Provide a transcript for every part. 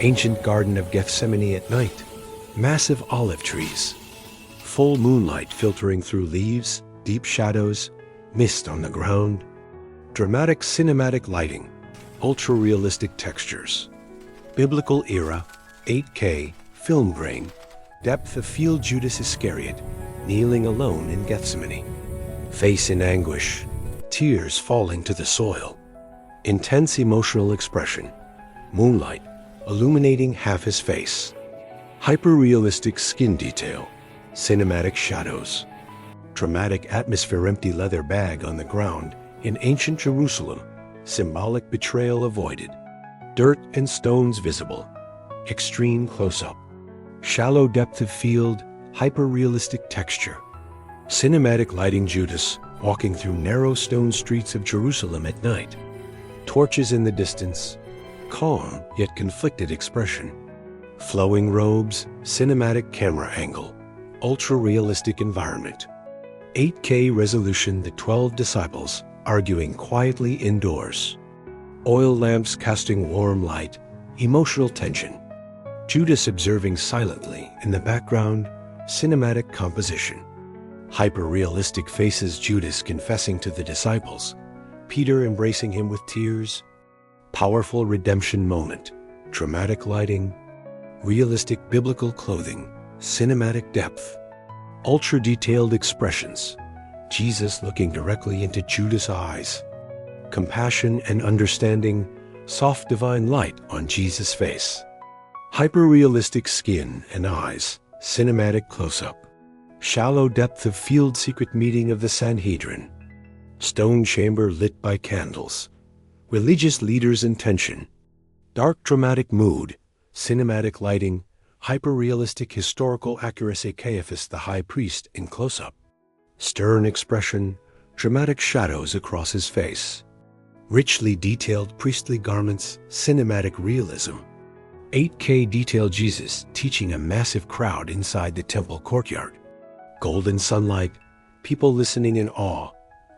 Ancient Garden of Gethsemane at night. Massive olive trees. Full moonlight filtering through leaves, deep shadows, mist on the ground. Dramatic cinematic lighting. Ultra-realistic textures. Biblical era, 8K, film grain. Depth of field Judas Iscariot, kneeling alone in Gethsemane. Face in anguish, tears falling to the soil. Intense emotional expression. Moonlight, illuminating half his face. Hyper-realistic skin detail. Cinematic shadows. Dramatic atmosphere. Empty leather bag on the ground in ancient Jerusalem. Symbolic betrayal avoided. Dirt and stones visible. Extreme close-up. Shallow depth of field, hyper-realistic texture. Cinematic lighting. Judas walking through narrow stone streets of Jerusalem at night. Torches in the distance. Calm yet conflicted expression. Flowing robes, cinematic camera angle. Ultra-realistic environment. 8K resolution. The 12 disciples arguing quietly indoors. Oil lamps casting warm light, emotional tension. Judas observing silently in the background, cinematic composition. Hyper-realistic faces. Judas confessing to the disciples. Peter embracing him with tears. Powerful redemption moment. Dramatic lighting. Realistic biblical clothing. Cinematic depth. Ultra-detailed expressions. Jesus looking directly into Judas' eyes. Compassion and understanding. Soft divine light on Jesus' face. Hyper-realistic skin and eyes. Cinematic close-up. Shallow depth of field. Secret meeting of the Sanhedrin. Stone chamber lit by candles. Religious leaders in tension. Dark dramatic mood. Cinematic lighting. Hyper-realistic historical accuracy. Caiaphas the high priest in close-up. Stern expression. Dramatic shadows across his face. Richly detailed priestly garments. Cinematic realism. 8K detail. Jesus teaching a massive crowd inside the temple courtyard. Golden sunlight. People listening in awe.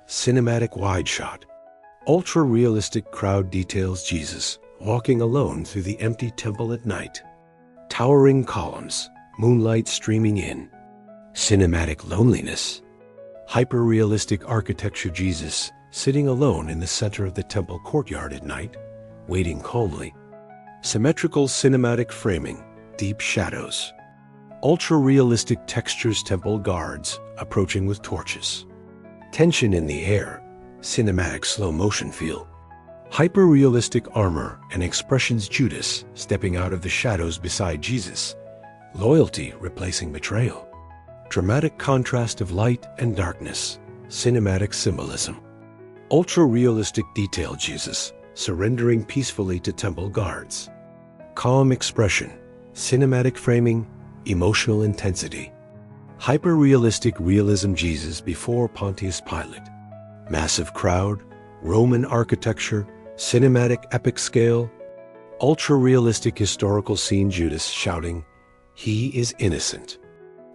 Cinematic wide shot. Ultra-realistic crowd details. Jesus walking alone through the empty temple at night. Towering columns. Moonlight streaming in. Cinematic loneliness. Hyper-realistic architecture. Jesus sitting alone in the center of the temple courtyard at night, waiting calmly. Symmetrical cinematic framing. Deep shadows. Ultra-realistic textures. Temple guards approaching with torches. Tension in the air. Cinematic slow-motion feel. Hyper-realistic armor and expressions. Judas stepping out of the shadows beside Jesus. Loyalty replacing betrayal. Dramatic contrast of light and darkness. Cinematic symbolism. Ultra-realistic detail. Jesus surrendering peacefully to temple guards. Calm expression. Cinematic framing. Emotional intensity. Hyper-realistic realism. Jesus before Pontius Pilate. Massive crowd. Roman architecture. Cinematic epic scale. Ultra-realistic historical scene. Judas shouting, "He is innocent."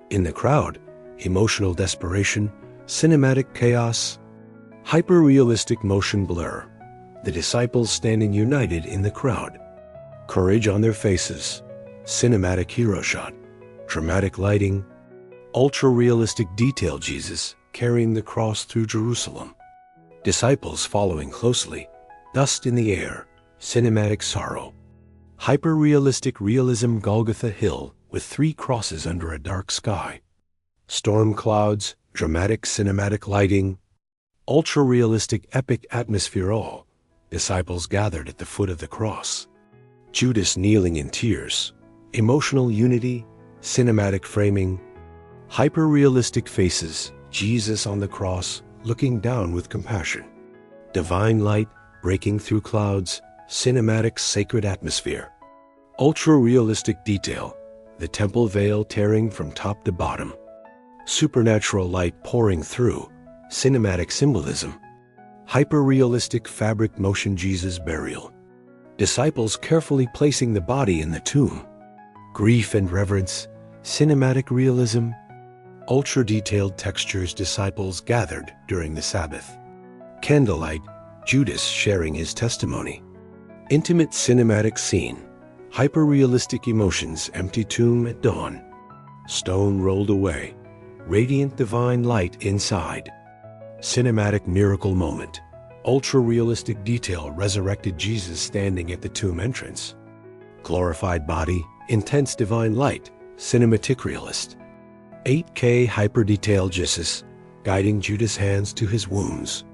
In the crowd, emotional desperation. Cinematic chaos. Hyper-realistic motion blur. The disciples standing united in the crowd. Courage on their faces. Cinematic hero shot. Dramatic lighting. Ultra-realistic detail. Jesus carrying the cross through Jerusalem. Disciples following closely. Dust in the air. Cinematic sorrow. Hyper-realistic realism. Golgotha Hill with 3 crosses under a dark sky. Storm clouds. Dramatic cinematic lighting. Ultra-realistic epic atmosphere. All disciples gathered at the foot of the cross. Judas kneeling in tears. Emotional unity. Cinematic framing. Hyper-realistic faces. Jesus on the cross looking down with compassion. Divine light breaking through clouds. Cinematic sacred atmosphere. Ultra-realistic detail. The temple veil tearing from top to bottom. Supernatural light pouring through. Cinematic symbolism. Hyper-realistic fabric motion. Jesus burial. Disciples carefully placing the body in the tomb. Grief and reverence. Cinematic realism. Ultra-detailed textures. Disciples gathered during the Sabbath. Candlelight. Judas sharing his testimony. Intimate cinematic scene. Hyper-realistic emotions, empty tomb at dawn. Stone rolled away, radiant divine light inside. Cinematic miracle moment. Ultra-realistic detail, resurrected Jesus standing at the tomb entrance. Glorified body, intense divine light, cinematic realist. 8K hyper-detailed Jesus, guiding Judas' hands to his wounds.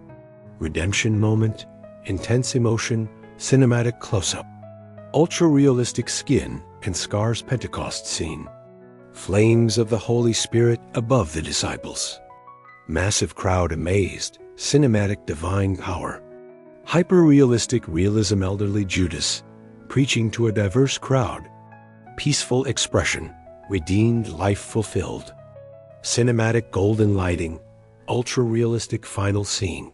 Redemption moment, intense emotion, cinematic close-up. Ultra-realistic skin and scars, Pentecost scene. Flames of the Holy Spirit above the disciples. Massive crowd amazed, cinematic divine power. Hyper-realistic realism, elderly Judas, preaching to a diverse crowd. Peaceful expression, redeemed life fulfilled. Cinematic golden lighting, ultra-realistic final scene.